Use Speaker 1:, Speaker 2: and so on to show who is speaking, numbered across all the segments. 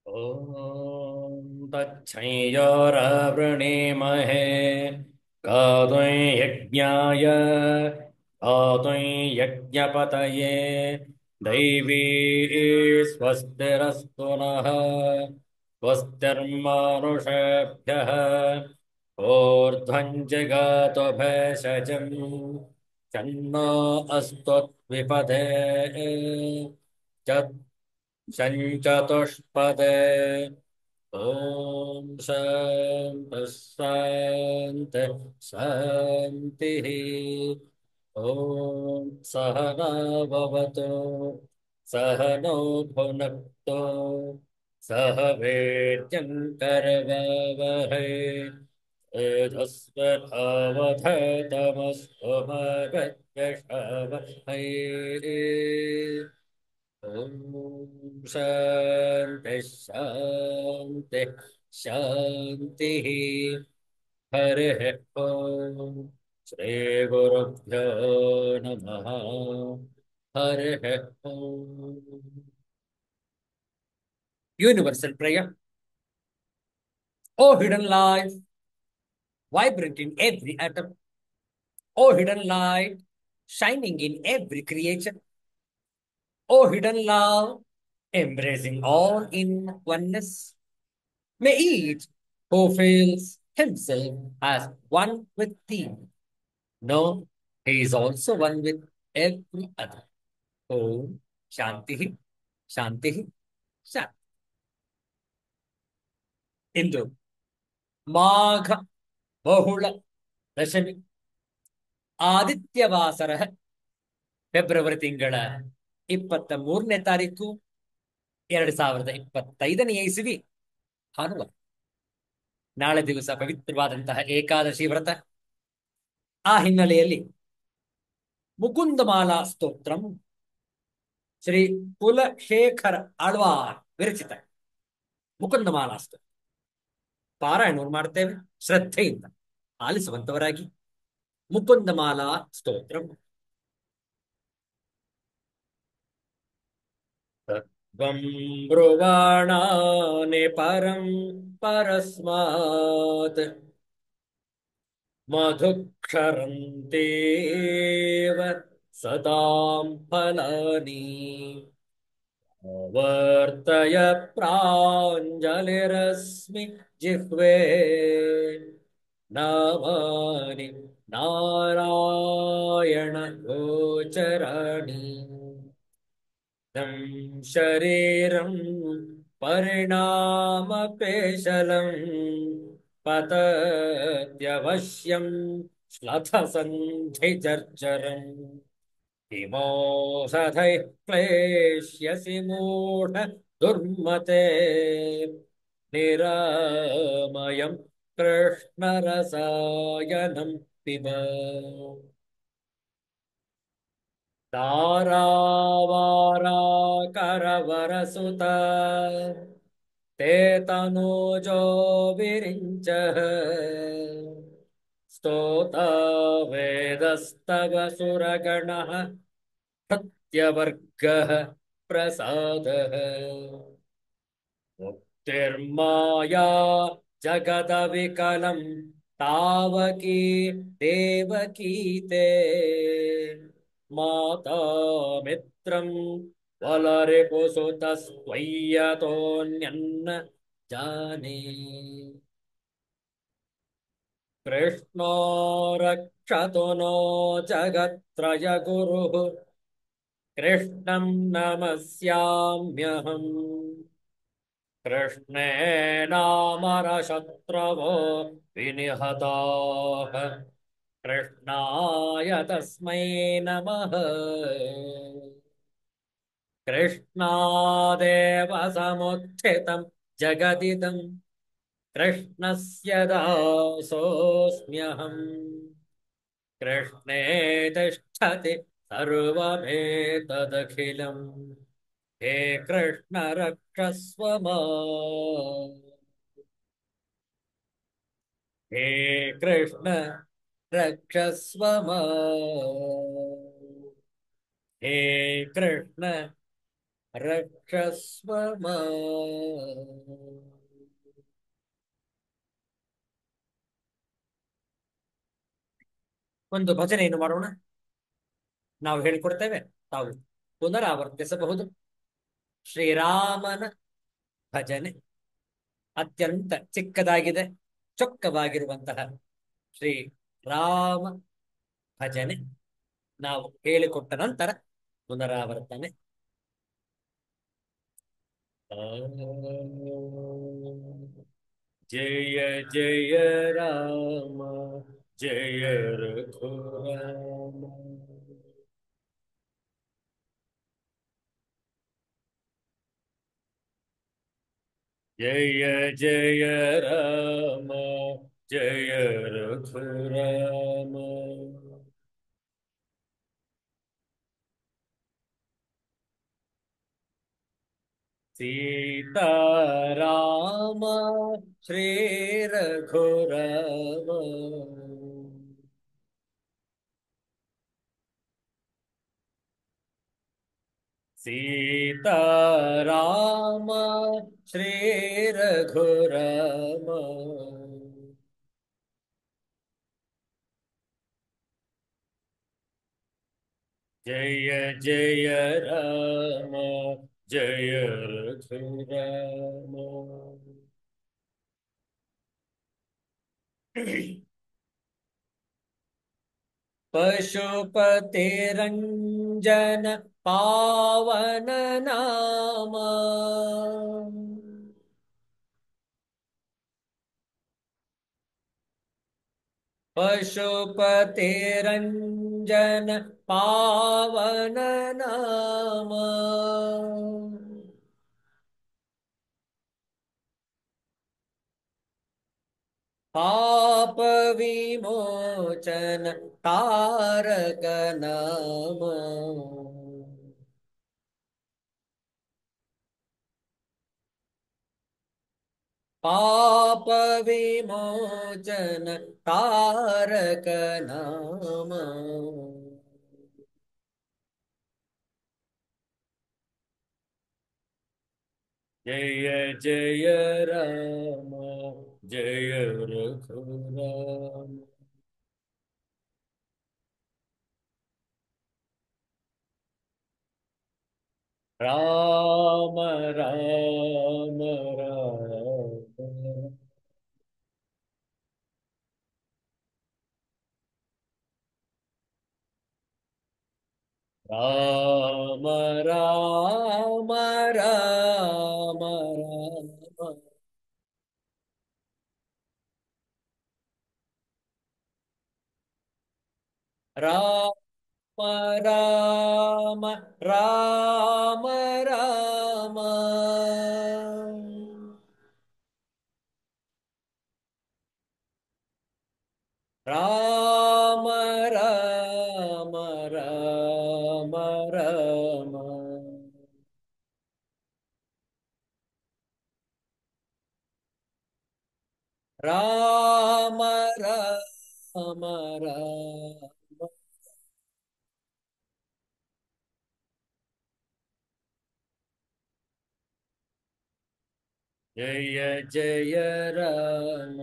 Speaker 1: ॐ तच्छंयोरवृणीमहे गातुं यज्ञाय गातुं यज्ञपतये दैवी स्वस्तिरस्तु नः स्वस्तिर्मानुषेभ्यः ऊर्ध्वं जगातु भेषजम् चन्नो अस्तु द्विपदे चतुष्पदे ॐ शान्तिः शान्तिः शान्तिः ॐ सहना भवतु सहनौ भुनक्तु सह वीर्यङ्करवावहै तेजस्विनावधीतमस्तु मा विद्विषावहै ॐ शान्तिः शान्तिः शान्तिः हरिः ॐ श्रीगुरुभ्यो नमः हरिः ॐ Universal prayer. O hidden life, vibrant in every atom. O hidden light, shining in every creature. O hidden love, embracing all in oneness. May each who feels himself as one with thee know he is also one with every other. Om Shanti Shanti Shanti. Into Magha ಬಹುಳ Dashami ಆದಿತ್ಯವಾಸರ February ತಿಂಗಳ 23ನೇ ತಾರೀಕು 2025ನೇ ಇಸವಿ ಭಾನುವಾರ. ನಾಳೆ ದಿವಸ ಪವಿತ್ರವಾದಂತಹ ಏಕಾದಶಿ ವ್ರತ. ಆ ಹಿನ್ನೆಲೆಯಲ್ಲಿ ಮುಕುಂದಮಾಲಾ ಸ್ತೋತ್ರಂ ಶ್ರೀ ಕುಲಶೇಖರ ಆಳ್ವಾರ್ ವಿರಚಿತ ಮುಕುಂದಮಾಲಾ ಸ್ತೋತ್ರ ಪಾರಾಯಣವನ್ನು ಮಾಡ್ತೇವೆ. ಶ್ರದ್ಧೆಯಿಂದ ಆಲಿಸುವಂತವರಾಗಿ ಮುಕುಂದಮಾಲಾ ಸ್ತೋತ್ರಂ. ತತ್ವಂ ಬ್ರುವಾಣಾನಿ ಪರಂ ಪರಸ್ಮಾತ್ ಮಧುಕ್ಷರಂತೇವ ಸದಾಂ ಫಲಾನಿ ವರ್ತಯ ಪ್ರಾಂಜಲಿರಸ್ಮಿ ಜಿಹ್ವೆ ನಾಮಾನಿ ನಾರಾಯಣ ಗೋಚರಾಣಿ तं शरीरं परिणामपेशलं पतत्यवश्यं श्लथसन्धिजर्जरम् किमोषधैः क्लेश्यसि मूढ दुर्मते निरामयं कृष्णरसायनं पिब दारावाराकरवरसुत ते तनूजो विरिञ्चः स्तोता वेदस्तव सुरगणः सत्यवर्गः प्रसादः मुक्तिर्माया जगदविकलं तावकी देवकी ते माता मित्रं वलरिपुसुतस्त्वय्यतोऽन्यन्न जाने कृष्णो रक्षतु नो जगत्त्रयगुरुः कृष्णं नमस्याम्यहम् कृष्णे नामरशत्रवो विनिहताः कृष्णाय तस्मै नमः कृष्णादेव समुत्थितं जगदिदं कृष्णस्य दासोऽस्म्यहम् कृष्णे तिष्ठति सर्वमेतदखिलम् हे कृष्ण रक्षस्व माम् हे कृष्ण रक्षस्व माम् हे कृष्ण ರಕ್ಷಸ್ವ ಮಾಂ. ಒಂದು ಭಜನೆಯನ್ನು ಮಾಡೋಣ. ನಾವು ಹೇಳಿಕೊಡ್ತೇವೆ, ತಾವು ಪುನರಾವರ್ತಿಸಬಹುದು. ಶ್ರೀರಾಮನ ಭಜನೆ ಅತ್ಯಂತ ಚಿಕ್ಕದಾಗಿದೆ, ಚೊಕ್ಕವಾಗಿರುವಂತಹ ಶ್ರೀ ರಾಮ ಭಜನೆ ನಾವು ಹೇಳಿಕೊಟ್ಟ ನಂತರ ಪುನರಾವರ್ತನೆ. ಜಯ ಜಯ ರಾಮ, ಜಯ ರಘುರಾಮ. ಜಯ ಜಯ ರಾಮ, ಜಯ ರಘುರಾಮ. सीताराम श्री रघुराम. सीताराम श्री रघुराम. जय जय राम, जय रघुराम. पशुपतिरञ्जन पावन नाम. पशुपतिरञ्जन पावन नाम. पाप विमोचन तारक नाम. पाप विमोचन तारक नाम. जय जय राम, जय रघुराम. राम राम राम. राम राम राम राम. राम राम राम राम. राम राम राम राम. राम राम राम. जय जय राम,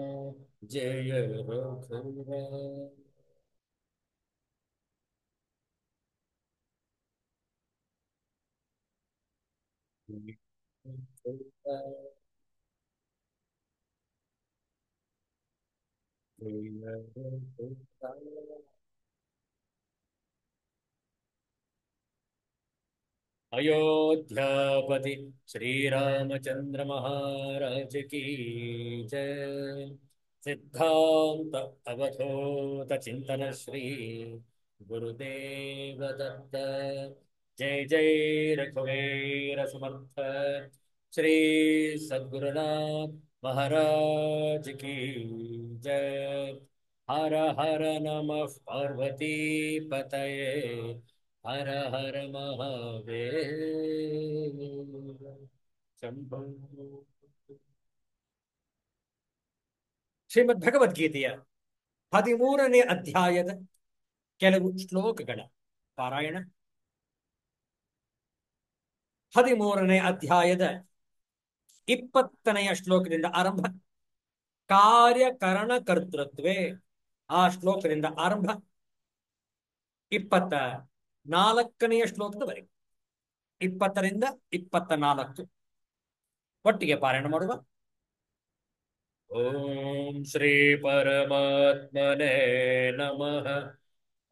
Speaker 1: जय रघुराम. अयोध्यापति श्री रामचंद्र महाराज की जय. सिद्धांत अवधूत चिंतन श्री गुरुदेव दत्त. जय जय रघुवीर समर्थ श्री सद्गुरुनाथ महाराज की जय. हर हर नमः पार्वती पतये, हर हर महादेव ಶಂಭೋ. ಶ್ರೀಮದ್ ಭಗವದ್ಗೀತೆಯ 13ನೇ ಅಧ್ಯಾಯದ ಕೆಲವು ಶ್ಲೋಕಗಳ ಪಾರಾಯಣ. 13ನೇ ಅಧ್ಯಾಯದ 20ನೆಯ ಶ್ಲೋಕದಿಂದ ಆರಂಭ. ಕಾರ್ಯಕರಣ ಕರ್ತೃತ್ವೇ, ಆ ಶ್ಲೋಕದಿಂದ ಆರಂಭ 24ನೆಯ ಶ್ಲೋಕದವರೆಗೆ, 20ರಿಂದ 24 ಒಟ್ಟಿಗೆ ಪಾರಾಯಣ ಮಾಡುವ. ಓಂ ಶ್ರೀ ಪರಮಾತ್ಮನೇ ನಮಃ.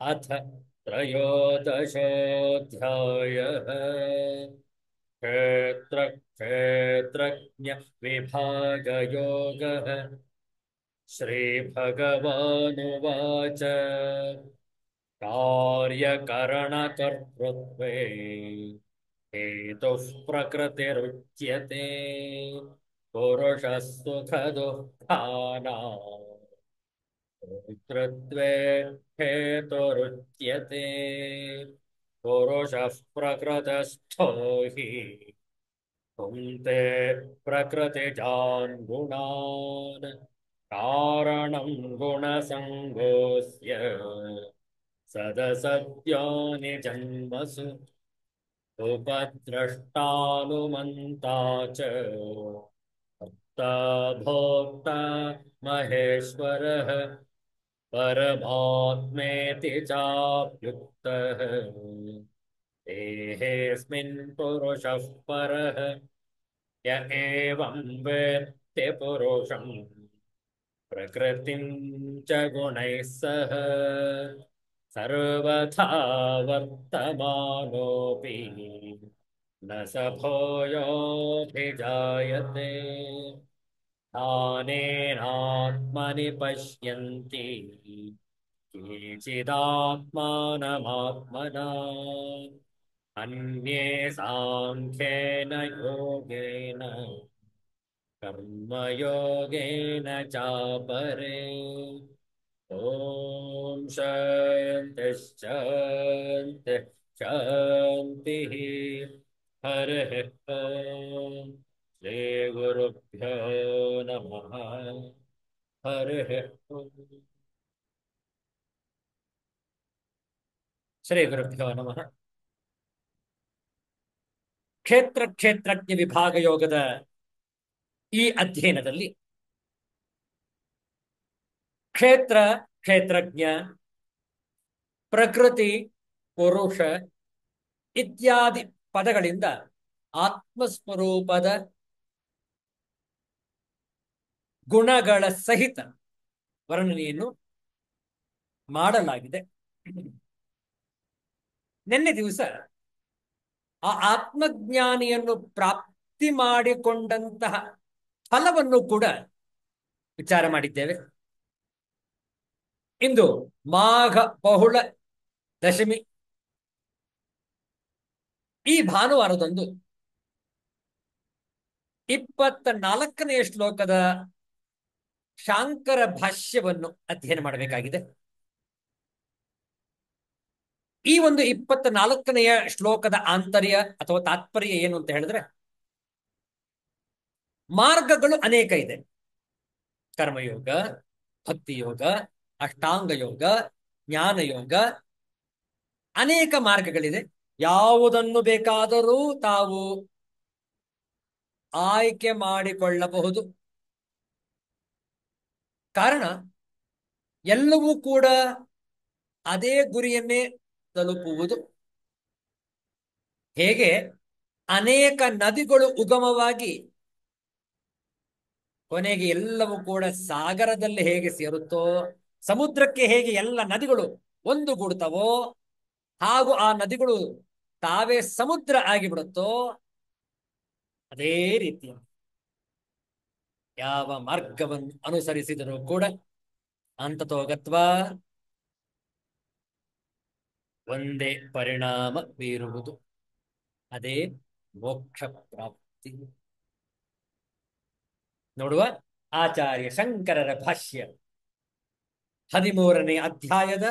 Speaker 1: ಅಥ ತ್ರಯೋದಶೋऽಧ್ಯಾಯಃ. ಕ್ಷೇತ್ರ ಕ್ಷೇತ್ರಜ್ಞ ವಿಭಾಗಯೋಗಃ. ಶ್ರೀಭಗವಾನುವಾಚ ಕಾರ್ಯಕರಣಕರ್ತೃತ್ವೇ ಹೇತುಃ ಪ್ರಕೃತಿರುಚ್ಯತೆ ಪುರುಷಃ ಸುಖದುಃಖಾನಾಂ ಕರ್ತೃತ್ವೇ ಹೇತುರುಚ್ಯತೆ ಪುರುಷಃ ಪ್ರಕೃತಸ್ಥೋ ಹಿ ಪುಂಕ್ತೆ ಪ್ರಕೃತಿಜಾನ್ ಗುಣಾನ್ ಕಾರಣಂ ಗುಣಸಂಗೋಸ್ಯ ಸದಸದ್ಯೋನಿ ಜನ್ಮಸು ಉಪದ್ರಷ್ಟಾನುಮಂತಾ ಚ ಭರ್ತಾ ಭೋಕ್ತಾ ಮಹೇಶ್ವರಃ ಪರಮಾತ್ಮೇತಿ ಚಾಪ್ಯುಕ್ತಃ ದೇಹೇऽಸ್ಮಿನ್ ಪುರುಷಃ ಪರಃ ಯ ಏವಂ ವೇತ್ತಿ ಪುರುಷಂ ಪ್ರಕೃತಿಂ ಚ ಗುಣೈಃ ಸಹ ಸರ್ವಥಾ ವರ್ತಮಾನೋಪಿ ನ ಸ ಭೂಯೋऽಭಿಜಾಯತೆ ಜ್ಞಾನೇನಾತ್ಮನಿ ಪಶ್ಯಂತಿ ಕೇಚಿದಾತ್ಮಾನಮಾತ್ಮನಾ ಅನ್ಯೇ ಸಾಂಖ್ಯೇನ ಯೋಗೇನ ಕರ್ಮಯೋಗೇನ ಚಾಪರೇ. ಓಂ ಶಾಂತಿ ಶಾಂತಿ ಶಾಂತಿ. ಹರಿಃ ಓಂ. ಶ್ರೀ ಗುರುಭ್ಯೋ ನಮಃ. ಹರಿಃ ಓಂ. ಶ್ರೀ ಗುರುಭ್ಯೋ ನಮಃ. ಕ್ಷೇತ್ರ ಕ್ಷೇತ್ರಜ್ಞ ವಿಭಾಗ ಯೋಗದ ಈ ಅಧ್ಯಯನದಲ್ಲಿ ಕ್ಷೇತ್ರ ಕ್ಷೇತ್ರಜ್ಞ, ಪ್ರಕೃತಿ, ಪುರುಷ ಇತ್ಯಾದಿ ಪದಗಳಿಂದ ಆತ್ಮಸ್ವರೂಪದ ಗುಣಗಳ ಸಹಿತ ವರ್ಣನೆಯನ್ನು ಮಾಡಲಾಗಿದೆ. ನಿನ್ನೆ ದಿವಸ ಆ ಆತ್ಮಜ್ಞಾನಿಯನ್ನು ಪ್ರಾಪ್ತಿ ಮಾಡಿಕೊಂಡಂತಹ ಫಲವನ್ನು ಕೂಡ ವಿಚಾರ ಮಾಡಿದ್ದೇವೆ. ಇಂದು ಮಾಘ ಬಹುಳ ದಶಮಿ. ಈ ಭಾನುವಾರದಂದು 24ನೆಯ ಶ್ಲೋಕದ ಶಾಂಕರ ಭಾಷ್ಯವನ್ನು ಅಧ್ಯಯನ ಮಾಡಬೇಕಾಗಿದೆ. ಈ ಒಂದು 24ನೆಯ ಶ್ಲೋಕದ ಆಂತರ್ಯ ಅಥವಾ ತಾತ್ಪರ್ಯ ಏನು ಅಂತ ಹೇಳಿದ್ರೆ, ಮಾರ್ಗಗಳು ಅನೇಕ ಇದೆ. ಕರ್ಮಯೋಗ, ಭಕ್ತಿಯೋಗ, ಅಷ್ಟಾಂಗ ಯೋಗ, ಜ್ಞಾನಯೋಗ, ಅನೇಕ ಮಾರ್ಗಗಳಿದೆ. ಯಾವುದನ್ನು ಬೇಕಾದರೂ ತಾವು ಆಯ್ಕೆ ಮಾಡಿಕೊಳ್ಳಬಹುದು. ಕಾರಣ ಎಲ್ಲವೂ ಕೂಡ ಅದೇ ಗುರಿಯನ್ನೇ ತಲುಪುವುದು. ಹೇಗೆ ಅನೇಕ ನದಿಗಳು ಉಗಮವಾಗಿ ಕೊನೆಗೆ ಎಲ್ಲವೂ ಕೂಡ ಸಾಗರದಲ್ಲಿ ಹೇಗೆ ಸೇರುತ್ತೋ, ಸಮುದ್ರಕ್ಕೆ ಹೇಗೆ ಎಲ್ಲ ನದಿಗಳು ಒಂದುಗೂಡ್ತವೋ, ಹಾಗೂ ಆ ನದಿಗಳು ತಾವೇ ಸಮುದ್ರ ಆಗಿಬಿಡುತ್ತೋ, ಅದೇ ರೀತಿಯ ಯಾವ ಮಾರ್ಗವನ್ನು ಅನುಸರಿಸಿದರೂ ಕೂಡ ಅಂತತೋಗತ್ವಾ ಒಂದೇ ಪರಿಣಾಮ ಬೀರುವುದು, ಅದೇ ಮೋಕ್ಷ ಪ್ರಾಪ್ತಿ. ನೋಡುವ ಆಚಾರ್ಯ ಶಂಕರರ ಭಾಷ್ಯ 13ನೇ ಅಧ್ಯಾಯದ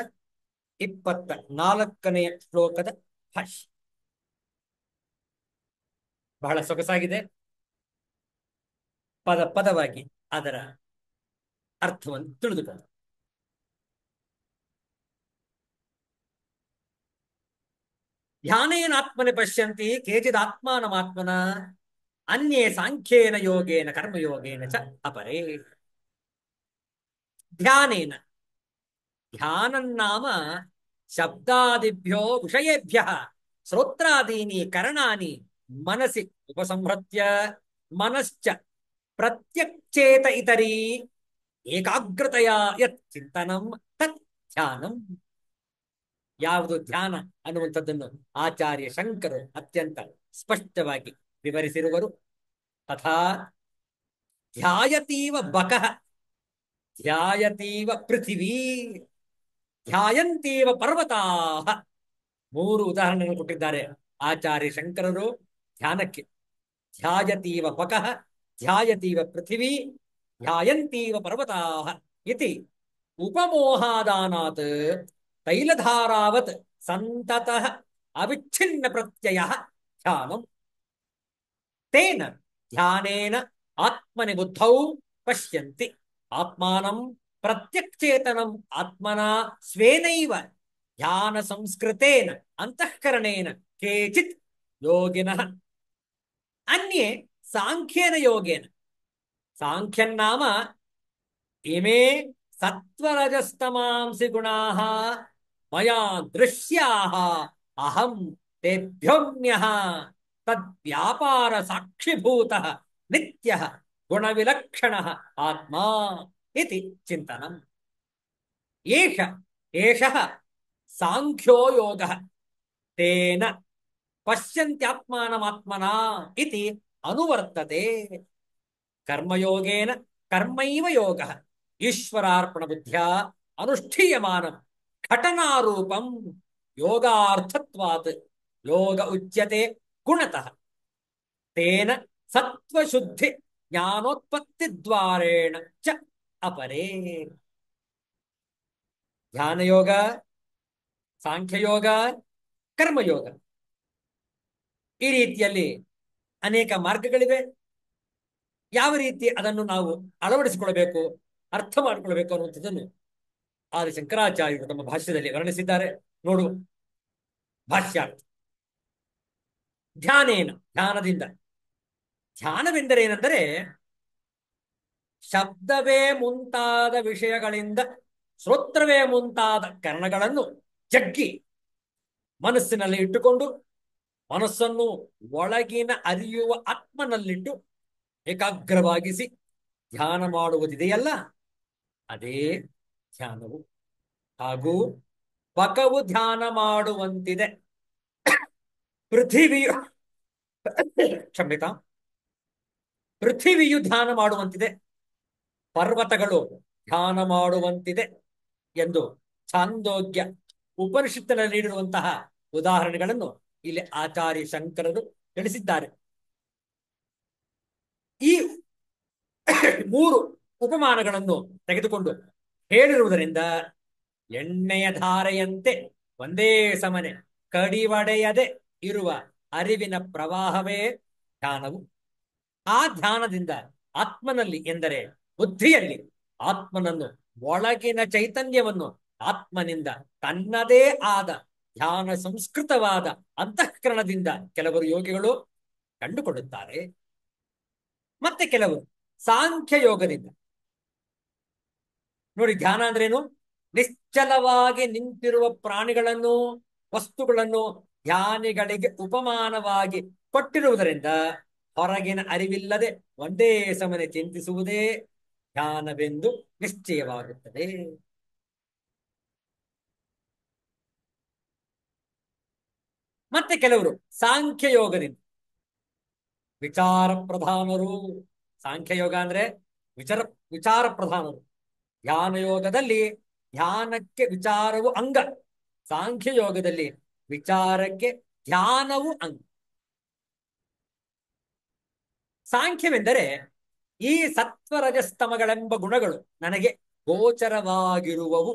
Speaker 1: 24ನೇ ಶ್ಲೋಕದ ಭಾಷ್ಯ ಬಹಳ ಸೊಗಸಾಗಿದೆ. ಪದ ಪದವಾಗಿ ಅದರ ಅರ್ಥವನ್ನು ತಿಳಿದುಕೊಂಡು, ಧ್ಯಾನೇನಾತ್ಮನೆ ಪಶ್ಯಂತಿ ಕೇಚಿದಾತ್ಮಾನಮಾತ್ಮನ ಅನ್ಯೇ ಸಾಂಖ್ಯೇನ ಯೋಗೇನ ಕರ್ಮಯೋಗೇನ ಚ ಅಪರೇ. ಧ್ಯಾನೇನ, ಧ್ಯಾನನ್ನಾಮ ಶಬ್ದಾದಿಭ್ಯೋ ವಿಷಯೇಭ್ಯಃ ಶ್ರೋತ್ರಾದೀನಿ ಕರಣಾನಿ ಮನಸಿ ಉಪಸಂಹೃತ್ಯ ಮನಶ್ಚ ಪ್ರತ್ಯಕ್ಷೇತ ಇತರೀ ಏಕಾಗ್ರತೆಯ ಯತ್ ಚಿಂತನಂ ತತ್ ಧ್ಯಾನಂ. ಯಾವುದು ಧ್ಯಾನ ಅನ್ನುವಂಥದ್ದನ್ನು ಆಚಾರ್ಯ ಶಂಕರು ಅತ್ಯಂತ ಸ್ಪಷ್ಟವಾಗಿ ವಿವರಿಸಿರುವರು. ತಥಾ ಧ್ಯಾಯತೀವ ಬಕಃ, ಧ್ಯಾಯತೀವ ಪೃಥಿವೀ, ಧ್ಯಾಯಂತೀವ ಪರ್ವತಾಃ. ಮೂರು ಉದಾಹರಣೆಗಳನ್ನು ಕೊಟ್ಟಿದ್ದಾರೆ ಆಚಾರ್ಯ ಶಂಕರರು ಧ್ಯಾನಕ್ಕೆ. ಧ್ಯಾಯತೀವ ಬಕಃ, ಧ್ಯಾಯತೀವ ಪೃಥಿವೀ, ಧ್ಯಾಯಂತೀವ ಪರ್ವತಾಃ ಇತಿ ಉಪಮೋಹಾದಾನಾತ್ ತೈಲಧಾರಾವತ್ ಸಂತತಃ ಅವಿಚ್ಛಿನ್ನ ಪ್ರತ್ಯಯಃ ಧ್ಯಾನಂ. ತೇನ ಧ್ಯಾನೇನ ಆತ್ಮನಿ ಬುದ್ಧೌ ಪಶ್ಯಂತಿ ಆತ್ಮಾನಂ ಪ್ರತ್ಯಕ್ಷೇತನಂ ಆತ್ಮನಾ ಸ್ವೇನೈವ ಧ್ಯಾನ ಸಂಸ್ಕೃತೇನ ಅಂತಃಕರಣೇನ ಕೇಚಿತ್ ಯೋಗಿನಃ ಅನ್ಯೇ ಸಾಂಖ್ಯೇನ ಯೋಗೇನ. ಸಾಂಖ್ಯನ್ನಾಮ ಇಮೇ ಸತ್ವರಜಸ್ತಮಾಂಸಿ ಗುಣಾಃ ಮಯಾ ದೃಶ್ಯಾಃ ಅಹಂ ತೇಭ್ಯೋನ್ಯಃ ತದ್ವ್ಯಾಪಾರ ಸಾಕ್ಷಿಭೂತಃ ನಿತ್ಯಃ ಗುಣವಿಲಕ್ಷಣಃ ಆತ್ಮಾ ಇತಿ ಚಿಂತನಂ. ಏಷಃ ಸಾಂಖ್ಯೋ ಯೋಗಃ ತೇನ ಪಶ್ಯಂತ್ಯಾತ್ಮಾನಮಾತ್ಮನಾ ಇತಿ ಅನುವರ್ತತೆ. ಕರ್ಮಯೋಗೇನ ಕರ್ಮೈವ ಯೋಗಃ ಈಶ್ವರಾರ್ಪಣ ಬುದ್ಧ್ಯಾ ಅನುಷ್ಠೀಯಮಾನಂ ಘಟನಾರೂಪಂ ಯೋಗಾರ್ಥತ್ವಾತ್ ಯೋಗ ಉಚ್ಯತೆ ಗುಣತಃ. ತೇನ ಸತ್ವಶುದ್ಧಿ ಜ್ಞಾನೋತ್ಪತ್ತಿ ದ್ವಾರೇಣ ಚ ಅಪರೇ. ಧ್ಯಾನಯೋಗ, ಸಾಂಖ್ಯಯೋಗ, ಕರ್ಮಯೋಗ, ಈ ರೀತಿಯಲ್ಲಿ ಅನೇಕ ಮಾರ್ಗಗಳಿವೆ. ಯಾವ ರೀತಿ ಅದನ್ನು ನಾವು ಅಳವಡಿಸಿಕೊಳ್ಳಬೇಕು, ಅರ್ಥ ಮಾಡಿಕೊಳ್ಬೇಕು ಅನ್ನುವಂಥದ್ದನ್ನು ಆದಿ ಶಂಕರಾಚಾರ್ಯರು ತಮ್ಮ ಭಾಷ್ಯದಲ್ಲಿ ವರ್ಣಿಸಿದ್ದಾರೆ. ನೋಡು ಭಾಷ್ಯಾರ್ಥ. ಧ್ಯಾನೇನ, ಧ್ಯಾನದಿಂದ. ಧ್ಯಾನವೆಂದರೆ ಏನೆಂದರೆ ಶಬ್ದವೇ ಮುಂತಾದ ವಿಷಯಗಳಿಂದ ಶ್ರೋತ್ರವೇ ಮುಂತಾದ ಕರ್ಣಗಳನ್ನು ಜಗ್ಗಿ ಮನಸ್ಸಿನಲ್ಲಿ ಇಟ್ಟುಕೊಂಡು ಮನಸ್ಸನ್ನು ಒಳಗಿನ ಅರಿಯುವ ಆತ್ಮನಲ್ಲಿಟ್ಟು ಏಕಾಗ್ರವಾಗಿಸಿ ಧ್ಯಾನ ಮಾಡುವುದಿದೆಯಲ್ಲ, ಅದೇ ಧ್ಯಾನವು. ಹಾಗೂ ಬಕವು ಧ್ಯಾನ ಮಾಡುವಂತಿದೆ, ಪೃಥಿವಿಯು ಕ್ಷಮ್ಯತಾ ಪೃಥಿವಿಯು ಧ್ಯಾನ ಮಾಡುವಂತಿದೆ, ಪರ್ವತಗಳು ಧ್ಯಾನ ಮಾಡುವಂತಿದೆ ಎಂದು ಛಾಂದೋಗ್ಯ ಉಪನಿಷತ್ತಿನಲ್ಲಿ ನೀಡಿರುವಂತಹ ಉದಾಹರಣೆಗಳನ್ನು ಇಲ್ಲಿ ಆಚಾರ್ಯ ಶಂಕರರು ತಿಳಿಸಿದ್ದಾರೆ. ಈ ಮೂರು ಉಪಮಾನಗಳನ್ನು ತೆಗೆದುಕೊಂಡು ಹೇಳಿರುವುದರಿಂದ ಎಣ್ಣೆಯ ಧಾರೆಯಂತೆ ಒಂದೇ ಸಮನೆ ಕಡಿವಡೆಯದೆ ಇರುವ ಅರಿವಿನ ಪ್ರವಾಹವೇ ಧ್ಯಾನವು. ಆ ಧ್ಯಾನದಿಂದ ಆತ್ಮನಲ್ಲಿ ಎಂದರೆ ಬುದ್ಧಿಯಲ್ಲಿ ಆತ್ಮನನ್ನು, ಒಳಗಿನ ಚೈತನ್ಯವನ್ನು ಆತ್ಮನಿಂದ ತನ್ನದೇ ಆದ ಧ್ಯಾನ ಸಂಸ್ಕೃತವಾದ ಅಂತಃಕರಣದಿಂದ ಕೆಲವರು ಯೋಗಿಗಳು ಕಂಡುಕೊಳ್ಳುತ್ತಾರೆ. ಮತ್ತೆ ಕೆಲವರು ಸಾಂಖ್ಯ ಯೋಗದಿಂದ. ನೋಡಿ, ಧ್ಯಾನ ಅಂದ್ರೇನು? ನಿಶ್ಚಲವಾಗಿ ನಿಂತಿರುವ ಪ್ರಾಣಿಗಳನ್ನು, ವಸ್ತುಗಳನ್ನು ಧ್ಯಾನಿಗಳಿಗೆ ಉಪಮಾನವಾಗಿ ಕೊಟ್ಟಿರುವುದರಿಂದ ಹೊರಗಿನ ಅರಿವಿಲ್ಲದೆ ಒಂದೇ ಸಮನೆ ಚಿಂತಿಸುವುದೇ ಧ್ಯಾನವೆಂದು ನಿಶ್ಚಯವಾಗುತ್ತದೆ. ಮತ್ತೆ ಕೆಲವರು ಸಾಂಖ್ಯ ಯೋಗದಿಂದ. ವಿಚಾರ ಪ್ರಧಾನರು. ಸಾಂಖ್ಯಯೋಗ ಅಂದ್ರೆ ವಿಚಾರ ಪ್ರಧಾನರು. ಧ್ಯಾನ ಯೋಗದಲ್ಲಿ ಧ್ಯಾನಕ್ಕೆ ವಿಚಾರವು ಅಂಗ, ಸಾಂಖ್ಯ ಯೋಗದಲ್ಲಿ ವಿಚಾರಕ್ಕೆ ಧ್ಯಾನವು ಅಂಗ. ಸಾಂಖ್ಯವೆಂದರೆ ಈ ಸತ್ವರಜಸ್ತಮಗಳೆಂಬ ಗುಣಗಳು ನನಗೆ ಗೋಚರವಾಗಿರುವವು,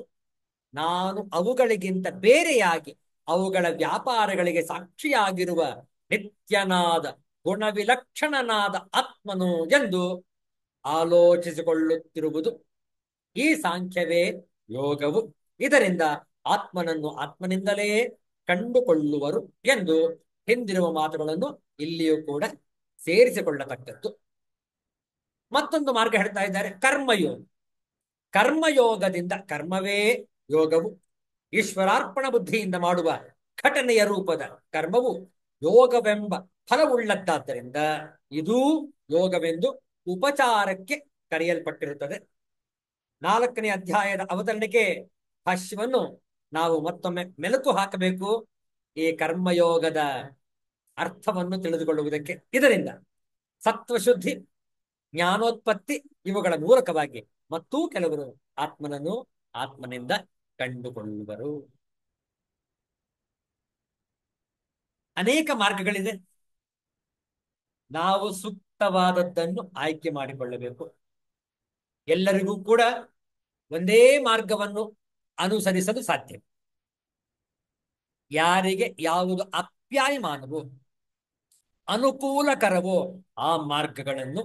Speaker 1: ನಾನು ಅವುಗಳಿಗಿಂತ ಬೇರೆಯಾಗಿ ಅವುಗಳ ವ್ಯಾಪಾರಗಳಿಗೆ ಸಾಕ್ಷಿಯಾಗಿರುವ ನಿತ್ಯನಾದ ಗುಣವಿಲಕ್ಷಣನಾದ ಆತ್ಮನು ಎಂದು ಆಲೋಚಿಸಿಕೊಳ್ಳುತ್ತಿರುವುದು ಈ ಸಾಂಖ್ಯವೇ ಯೋಗವು. ಇದರಿಂದ ಆತ್ಮನನ್ನು ಆತ್ಮನಿಂದಲೇ ಕಂಡುಕೊಳ್ಳುವರು ಎಂದು ಹಿಂದಿರುವ ಮಾತುಗಳನ್ನು ಇಲ್ಲಿಯೂ ಕೂಡ ಸೇರಿಸಿಕೊಳ್ಳತಕ್ಕದ್ದು. ಮತ್ತೊಂದು ಮಾರ್ಗ ಹೇಳ್ತಾ ಇದ್ದಾರೆ, ಕರ್ಮಯೋಗ. ಕರ್ಮಯೋಗದಿಂದ, ಕರ್ಮವೇ ಯೋಗವು, ಈಶ್ವರಾರ್ಪಣ ಬುದ್ಧಿಯಿಂದ ಮಾಡುವ ಘಟನೆಯ ರೂಪದ ಕರ್ಮವು ಯೋಗವೆಂಬ ಫಲವುಳ್ಳದ್ದಾದ್ದರಿಂದ ಇದೂ ಯೋಗವೆಂದು ಉಪಚಾರಕ್ಕೆ ಕರೆಯಲ್ಪಟ್ಟಿರುತ್ತದೆ. 4ನೇ ಅಧ್ಯಾಯದ ಅವತರಣಿಕೆ ಭಾಷ್ಯವನ್ನು ನಾವು ಮತ್ತೊಮ್ಮೆ ಮೆಲುಕು ಹಾಕಬೇಕು ಈ ಕರ್ಮಯೋಗದ ಅರ್ಥವನ್ನು ತಿಳಿದುಕೊಳ್ಳುವುದಕ್ಕೆ. ಇದರಿಂದ ಸತ್ವಶುದ್ಧಿ, ಜ್ಞಾನೋತ್ಪತ್ತಿ ಇವುಗಳ ಮೂಲಕವಾಗಿ ಮತ್ತೂ ಕೆಲವರು ಆತ್ಮನನ್ನು ಆತ್ಮನಿಂದ ಕಂಡುಕೊಳ್ಳುವರು. ಅನೇಕ ಮಾರ್ಗಗಳಿದೆ. ನಾವು ಸೂಕ್ತವಾದದ್ದನ್ನು ಆಯ್ಕೆ ಮಾಡಿಕೊಳ್ಳಬೇಕು. ಎಲ್ಲರಿಗೂ ಕೂಡ ಒಂದೇ ಮಾರ್ಗವನ್ನು ಅನುಸರಿಸಲು ಸಾಧ್ಯ. ಯಾರಿಗೆ ಯಾವುದು ಅಪ್ಯಾಯಮಾನವೋ, ಅನುಕೂಲಕರವೋ ಆ ಮಾರ್ಗಗಳನ್ನು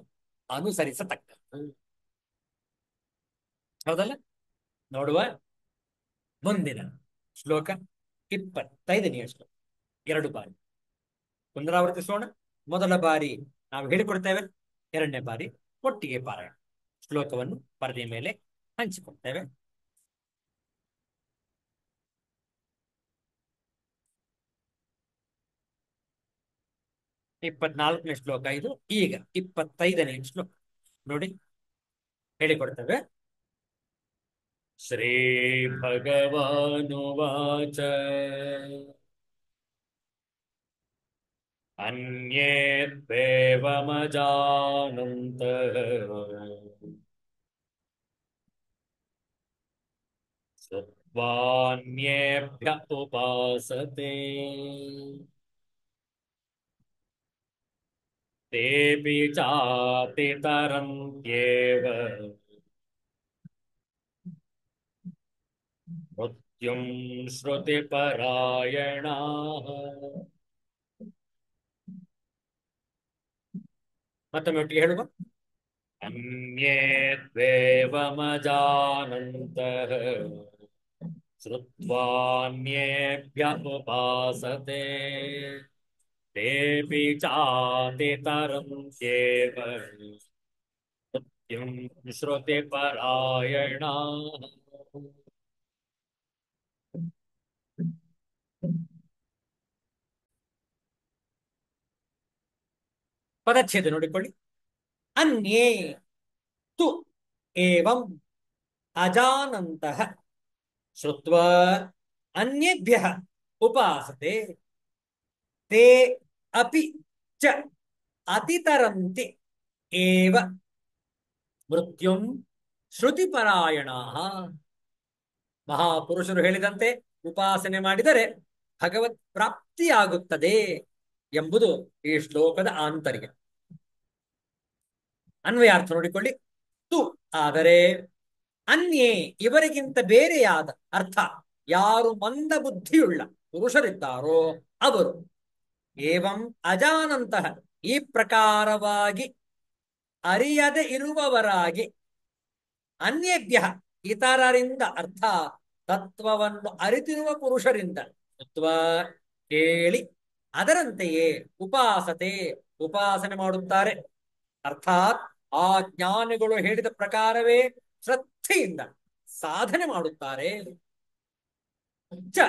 Speaker 1: ಅನುಸರಿಸತಕ್ಕದ್ದು. ಹೌದಲ್ಲ? ನೋಡುವ ಮುಂದಿನ ಶ್ಲೋಕ 25ನೇ ಶ್ಲೋಕ. 2 ಬಾರಿ ಪುನರಾವರ್ತಿಸೋಣ. ಮೊದಲ ಬಾರಿ ನಾವು ಹೇಳಿಕೊಡ್ತೇವೆ, 2ನೇ ಬಾರಿ ಒಟ್ಟಿಗೆ ಪಾರಾಯಣ. ಶ್ಲೋಕವನ್ನು ಪರದೆಯ ಮೇಲೆ ಹಂಚಿಕೊಳ್ತೇವೆ. ಇಪ್ಪತ್ನಾಲ್ಕನೇ ಶ್ಲೋಕ ಇದು. ಈಗ 25ನೇ ಶ್ಲೋಕ ನೋಡಿ, ಹೇಳಿಕೊಡ್ತೇವೆ. ಶ್ರೀ ಭಗವಾನುವಾಚ ಅನ್ಯೇ ತ್ವೇವಮಜಾನಂತಃ ಶ್ರುತ್ವಾನ್ಯೇಭ್ಯ ಉಪಾಸತೆ ತೇಪಿ ಚಾತಿತರಂತ್ಯೇವ ಮೃತ್ಯುಂ ಶ್ರುತಿಪರಾಯಣಾಃ. ಮತ್ತೊಮ್ಮೆ ಒಟ್ಟಿಗೆ ಹೇಳುವ. ಅನ್ಯೇ ತ್ವೇವಮಜಾನಂತಃ ಶ್ರುತ್ವಾನ್ಯೇಭ್ಯ ಉಪಾಸತೆ ತೇಪಿ ಚಾತಿತರಂತ್ಯೇವ ಮೃತ್ಯುಂ ಶ್ರುತಿಪರಾಯಣಾಃ. ಪದಚ್ಛೇದ ನೋಡಿಕೊಳ್ಳಿ. ಅನ್ಯೇ ತು ಏವಂ ಅಜಾನಂತಃ ಶ್ರುತ್ವಾ ಅನ್ಯೇಭ್ಯಃ ಉಪಾಸತೆ ತೇ ಅಪಿ ಚ ಅತಿತರಂತಿ ಏವ ಮೃತ್ಯುಂ ಶ್ರುತಿಪರಾಯಣಾಃ. ಮಹಾಪುರುಷರು ಹೇಳಿದಂತೆ ಉಪಾಸನೆ ಮಾಡಿದರೆ ಭಗವತ್ ಪ್ರಾಪ್ತಿಯಾಗುತ್ತದೆ ಎಂಬುದು ಈ ಶ್ಲೋಕದ ಆಂತರ್ಯ. ಅನ್ವಯಾರ್ಥ ನೋಡಿಕೊಳ್ಳಿ. ತು ಆದರೆ, ಅನ್ಯೇ ಇವರಿಗಿಂತ ಬೇರೆಯಾದ ಅರ್ಥ ಯಾರು ಮಂದ ಬುದ್ಧಿಯುಳ್ಳ ಪುರುಷರಿದ್ದಾರೋ ಅವರು, ಏವಂ ಅಜಾನಂತಹ ಈ ಪ್ರಕಾರವಾಗಿ ಅರಿಯದೆ ಇರುವವರಾಗಿ, ಅನ್ಯೇಭ್ಯ ಇತರರಿಂದ ಅರ್ಥ ತತ್ವವನ್ನು ಅರಿತಿರುವ ಪುರುಷರಿಂದ ತತ್ವ ಕೇಳಿ ಅದರಂತೆಯೇ ಉಪಾಸತೆ ಉಪಾಸನೆ ಮಾಡುತ್ತಾರೆ. ಅರ್ಥಾತ್ ಆ ಜ್ಞಾನಿಗಳು ಹೇಳಿದ ಪ್ರಕಾರವೇ ಶ್ರದ್ಧೆಯಿಂದ ಸಾಧನೆ ಮಾಡುತ್ತಾರೆ. ಚ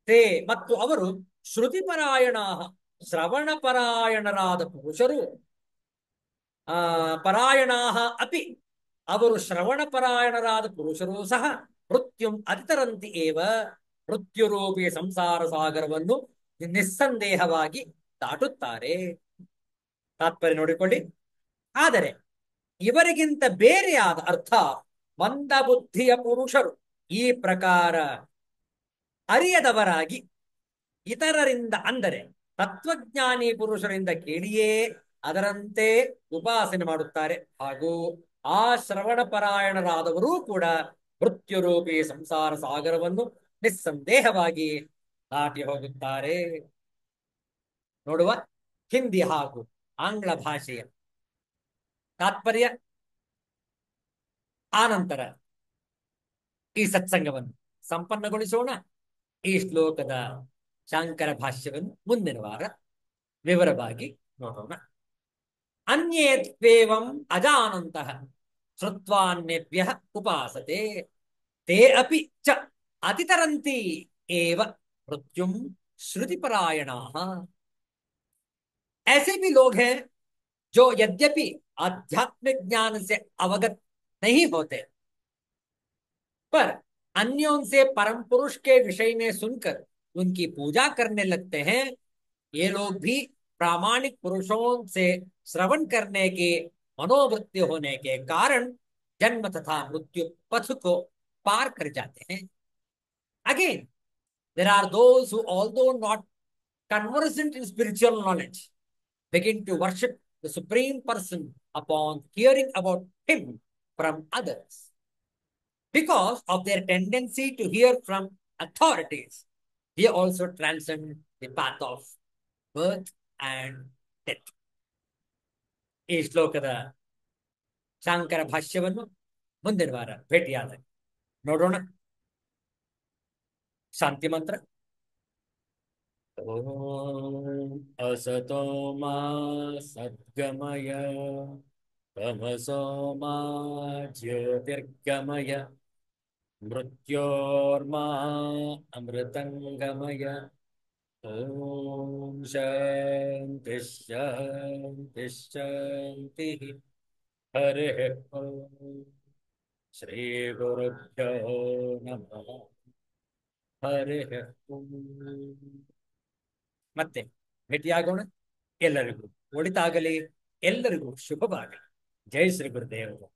Speaker 1: ತೇ ಮತ್ತು ಅವರು ಶ್ರುತಿಪರಾಯಣ ಶ್ರವಣಪರಾಯಣರಾದ ಪುರುಷರು, ಪರಾಯಣಾಹ ಅಪಿ ಅವರು ಶ್ರವಣಪರಾಯಣರಾದ ಪುರುಷರು ಸಹ ಮೃತ್ಯುಂ ಅತಿತರಂತಿ ಏವ ಮೃತ್ಯುರೂಪಿ ಸಂಸಾರ ಸಾಗರವನ್ನು ನಿಸ್ಸಂದೇಹವಾಗಿ ದಾಟುತ್ತಾರೆ. ತಾತ್ಪರ್ಯ ನೋಡಿಕೊಳ್ಳಿ. ಆದರೆ ಇವರಿಗಿಂತ ಬೇರೆಯಾದ ಅರ್ಥ ಮಂದಬುದ್ಧಿಯ ಪುರುಷರು ಈ ಪ್ರಕಾರ ಅರಿಯದವರಾಗಿ ಇತರರಿಂದ ಅಂದರೆ ತತ್ವಜ್ಞಾನಿ ಪುರುಷರಿಂದ ಕೇಳಿಯೇ ಅದರಂತೆ ಉಪಾಸನೆ ಮಾಡುತ್ತಾರೆ. ಹಾಗೂ ಆ ಶ್ರವಣ ಪರಾಯಣರಾದವರೂ ಕೂಡ ಮೃತ್ಯುರೂಪಿ ಸಂಸಾರ ಸಾಗರವನ್ನು ನಿಸ್ಸಂದೇಹವಾಗಿ ದಾಟಿ ಹೋಗುತ್ತಾರೆ. ನೋಡುವ ಹಿಂದಿ ಹಾಗೂ ಆಂಗ್ಲ ಭಾಷೆಯ ತಾತ್ಪರ್ಯ ಆನಂತರ ಈ ಸತ್ಸಂಗವನ್ನು ಸಂಪನ್ನಗೊಳಿಸೋಣ. ಈ ಶ್ಲೋಕದ ಶಾಂಕರ ಭಾಷ್ಯವನ್ನು ಮುಂದಿನ ವಾರ ವಿವರವಾಗಿ ನೋಡೋಣ. ಅನ್ಯೇತ್ವೇವಂ ಅಜಾನಂತಃ ಶ್ರುತ್ವಾನ್ಯೇಭ್ಯಃ ಉಪಾಸತೆ ते अपि च अतितरन्ति एव मृत्युम श्रुतिपरायणाः. ऐसे भी लोग हैं जो यद्यपि आध्यात्मिक ज्ञान से अवगत नहीं होते, पर अन्यों से परम पुरुष के विषय में सुनकर उनकी पूजा करने लगते हैं. ये लोग भी प्रामाणिक पुरुषों से श्रवण करने की मनोवृत्ति होने के कारण जन्म तथा मृत्यु पथ को पार कर जाते हैं. Again, there are those who, although not conversant in spiritual knowledge, begin to worship the Supreme Person upon hearing about Him from others. Because of their tendency to hear from authorities, they also transcend the path of birth and death. ಈ ಶ್ಲೋಕದ ಶಾಂಕರ ಭಾಷ್ಯವನ್ನು ಮುಂದಿನ ವಾರ ಭೇಟಿಯಾದಾಗ ನೋಡೋಣ. ಶಾಂತಿ ಮಂತ್ರ. ಓಂ ಅಸತೋ ಮಾ ಸದ್ಗಮಯ ತಮಸೋ ಮಾ ಜ್ಯೋತಿರ್ಗಮಯ ಮೃತ್ಯೋರ್ಮಾ ಅಮೃತಂಗಮಯ. ಓಂ ಶಾಂತಿ ಶಾಂತಿ ಶಾಂತಿ. ಹರಿ ಓಂ. ಶ್ರೀ ಗುರುಭ್ಯೋ ನಮಃ. ಹರಿ ಓಂ. ಮತ್ತೆ ಭೇಟಿಯಾಗೋಣ. ಎಲ್ಲರಿಗೂ ಒಳಿತಾಗಲಿ, ಎಲ್ಲರಿಗೂ ಶುಭವಾಗಲಿ. ಜೈ ಶ್ರೀ ಗುರುದೇವರು.